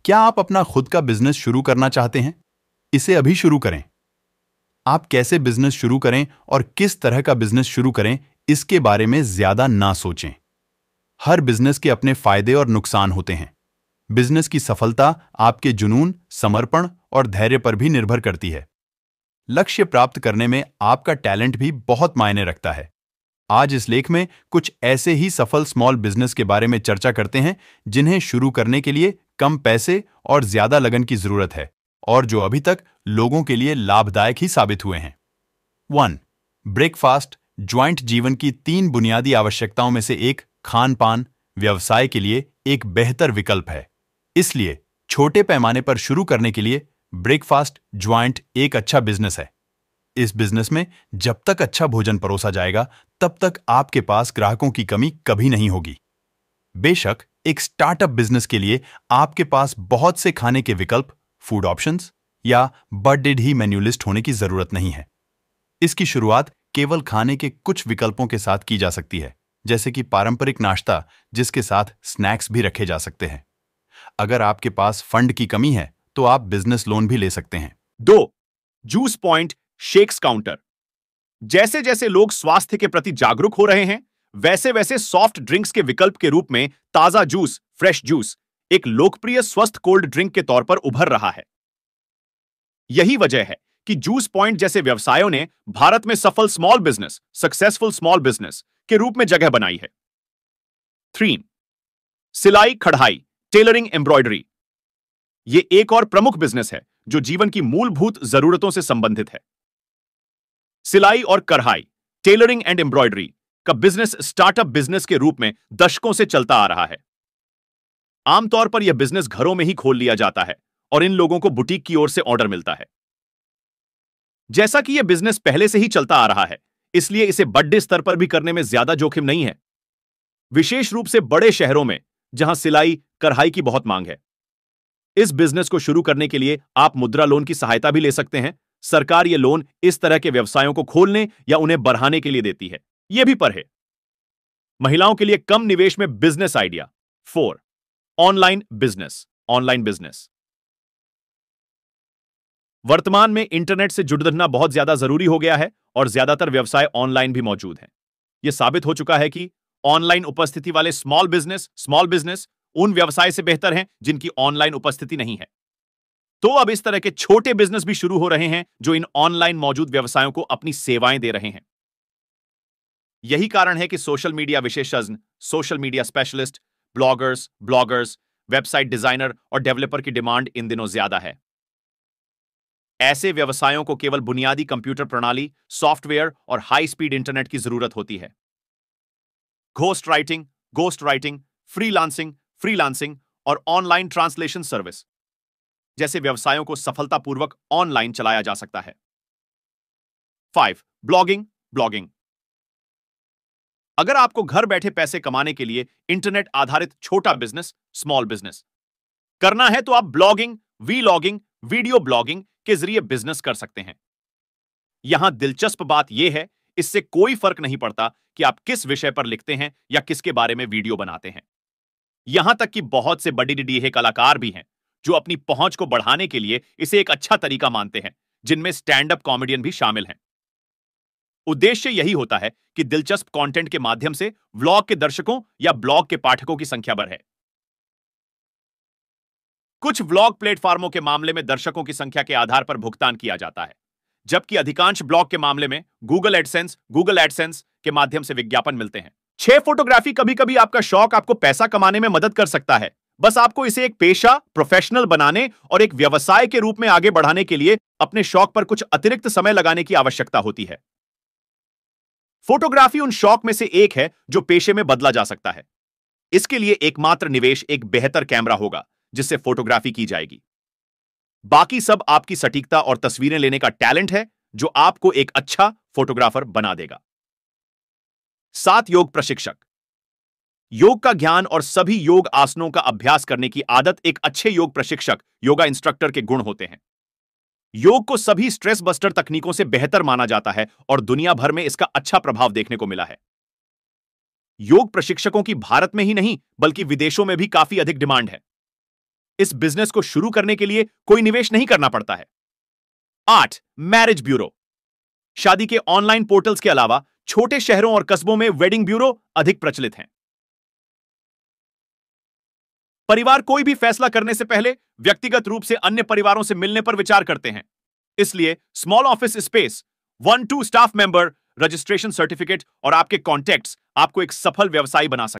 क्या आप अपना खुद का बिजनेस शुरू करना चाहते हैं? इसे अभी शुरू करें। आप कैसे बिजनेस शुरू करें और किस तरह का बिजनेस शुरू करें, इसके बारे में ज्यादा ना सोचें। हर बिजनेस के अपने फायदे और नुकसान होते हैं। बिजनेस की सफलता आपके जुनून, समर्पण और धैर्य पर भी निर्भर करती है। लक्ष्य प्राप्त करने में आपका टैलेंट भी बहुत मायने रखता है। आज इस लेख में कुछ ऐसे ही सफल स्मॉल बिजनेस के बारे में चर्चा करते हैं जिन्हें शुरू करने के लिए कम पैसे और ज्यादा लगन की जरूरत है और जो अभी तक लोगों के लिए लाभदायक ही साबित हुए हैं। 1. ब्रेकफास्ट ज्वाइंट जीवन की 3 बुनियादी आवश्यकताओं में से एक खान-पान व्यवसाय के लिए एक बेहतर विकल्प है। इसलिए छोटे पैमाने पर शुरू करने के लिए ब्रेकफास्ट ज्वाइंट एक अच्छा बिजनेस है। इस बिजनेस में जब तक अच्छा भोजन परोसा जाएगा, तब तक आपके पास ग्राहकों की कमी कभी नहीं होगी। बेशक एक स्टार्टअप बिजनेस के लिए आपके पास बहुत से खाने के विकल्प, फूड ऑप्शंस या बर्डेड ही मेन्यू लिस्ट होने की जरूरत नहीं है। इसकी शुरुआत केवल खाने के कुछ विकल्पों के साथ की जा सकती है, जैसे कि पारंपरिक नाश्ता जिसके साथ स्नैक्स भी रखे जा सकते हैं। अगर आपके पास फंड की कमी है, तो आप बिजनेस लोन भी ले सकते हैं। 2. Juice point shakes counter. जैसे जैसे लोग स्वास्थ्य के प्रति जागरूक हो रहे हैं, वैसे वैसे सॉफ्ट ड्रिंक्स के विकल्प के रूप में ताजा जूस, फ्रेश जूस एक लोकप्रिय स्वस्थ कोल्ड ड्रिंक के तौर पर उभर रहा है। यही वजह है कि जूस पॉइंट जैसे व्यवसायों ने भारत में सफल small business, successful small business के रूप में जगह बनाई है। 3. सिलाई कढ़ाई, टेलरिंग एम्ब्रॉयडरी। यह एक और प्रमुख बिजनेस है जो जीवन की मूलभूत जरूरतों से संबंधित है। सिलाई और कढ़ाई, टेलरिंग एंड एम्ब्रॉयडरी का बिजनेस स्टार्टअप बिजनेस के रूप में दशकों से चलता आ रहा है। आमतौर पर यह बिजनेस घरों में ही खोल लिया जाता है और इन लोगों को बुटीक की ओर से ऑर्डर मिलता है। जैसा कि यह बिजनेस पहले से ही चलता आ रहा है, इसलिए इसे बड़े स्तर पर भी करने में ज्यादा जोखिम नहीं है, विशेष रूप से बड़े शहरों में जहां सिलाई कढ़ाई की बहुत मांग है। इस बिजनेस को शुरू करने के लिए आप मुद्रा लोन की सहायता भी ले सकते हैं। सरकार यह लोन इस तरह के व्यवसायों को खोलने या उन्हें बढ़ाने के लिए देती है। यह भी पढ़े। महिलाओं के लिए कम निवेश में business idea. 4. Online business, online business. वर्तमान में इंटरनेट से जुड़ना बहुत ज्यादा जरूरी हो गया है और ज्यादातर व्यवसाय ऑनलाइन भी मौजूद हैं। यह साबित हो चुका है कि ऑनलाइन उपस्थिति वाले स्मॉल बिजनेस उन व्यवसाय से बेहतर हैं जिनकी ऑनलाइन उपस्थिति नहीं है। तो अब इस तरह के छोटे बिजनेस भी शुरू हो रहे हैं जो इन ऑनलाइन मौजूद व्यवसायों को अपनी सेवाएं दे रहे हैं। यही कारण है कि सोशल मीडिया विशेषज्ञ, social media specialist, bloggers, website designer और डेवलपर की डिमांड इन दिनों ज्यादा है। ऐसे व्यवसायों को केवल बुनियादी कंप्यूटर प्रणाली, सॉफ्टवेयर और हाई स्पीड इंटरनेट की जरूरत होती है। घोस्ट राइटिंग, फ्रीलांसिंग और ऑनलाइन ट्रांसलेशन सर्विस जैसे व्यवसायों को सफलतापूर्वक ऑनलाइन चलाया जा सकता है। 5. ब्लॉगिंग। अगर आपको घर बैठे पैसे कमाने के लिए इंटरनेट आधारित छोटा बिजनेस, स्मॉल बिजनेस करना है, तो आप ब्लॉगिंग, वीलॉगिंग, वीडियो ब्लॉगिंग के जरिए बिजनेस कर सकते हैं। यहां दिलचस्प बात यह है, इससे कोई फर्क नहीं पड़ता कि आप किस विषय पर लिखते हैं या किसके बारे में वीडियो बनाते हैं। यहां तक कि बहुत से बड़ी डीडीए कलाकार भी हैं जो अपनी पहुंच को बढ़ाने के लिए इसे एक अच्छा तरीका मानते हैं, जिनमें स्टैंड अप कॉमेडियन भी शामिल हैं। उद्देश्य यही होता है कि दिलचस्प कंटेंट के माध्यम से व्लॉग के दर्शकों या ब्लॉग के पाठकों की संख्या बढ़े। कुछ व्लॉग प्लेटफॉर्मों के मामले में दर्शकों की संख्या के आधार पर भुगतान किया जाता है, जबकि अधिकांश ब्लॉग के मामले में गूगल एडसेंस के माध्यम से विज्ञापन मिलते हैं। 6. फोटोग्राफी। कभी कभी आपका शौक आपको पैसा कमाने में मदद कर सकता है। बस आपको इसे एक पेशा, प्रोफेशनल बनाने और एक व्यवसाय के रूप में आगे बढ़ाने के लिए अपने शौक पर कुछ अतिरिक्त समय लगाने की आवश्यकता होती है। फोटोग्राफी उन शौक में से एक है जो पेशे में बदला जा सकता है। इसके लिए एकमात्र निवेश एक बेहतर कैमरा होगा जिससे फोटोग्राफी की जाएगी। बाकी सब आपकी सटीकता और तस्वीरें लेने का टैलेंट है जो आपको एक अच्छा फोटोग्राफर बना देगा। 7. योग प्रशिक्षक। योग का ज्ञान और सभी योग आसनों का अभ्यास करने की आदत एक अच्छे योग प्रशिक्षक, योगा इंस्ट्रक्टर के गुण होते हैं। योग को सभी स्ट्रेस बस्टर तकनीकों से बेहतर माना जाता है और दुनिया भर में इसका अच्छा प्रभाव देखने को मिला है। योग प्रशिक्षकों की भारत में ही नहीं बल्कि विदेशों में भी काफी अधिक डिमांड है। इस बिजनेस को शुरू करने के लिए कोई निवेश नहीं करना पड़ता है। 8. Marriage bureau. शादी के ऑनलाइन पोर्टल्स के अलावा छोटे शहरों और कस्बों में वेडिंग ब्यूरो अधिक प्रचलित हैं। परिवार कोई भी फैसला करने से पहले व्यक्तिगत रूप से अन्य परिवारों से मिलने पर विचार करते हैं। इसलिए small office space, 1-2 staff member, registration certificate और आपके कॉन्टैक्ट्स आपको एक सफल व्यवसायी बना सकते हैं।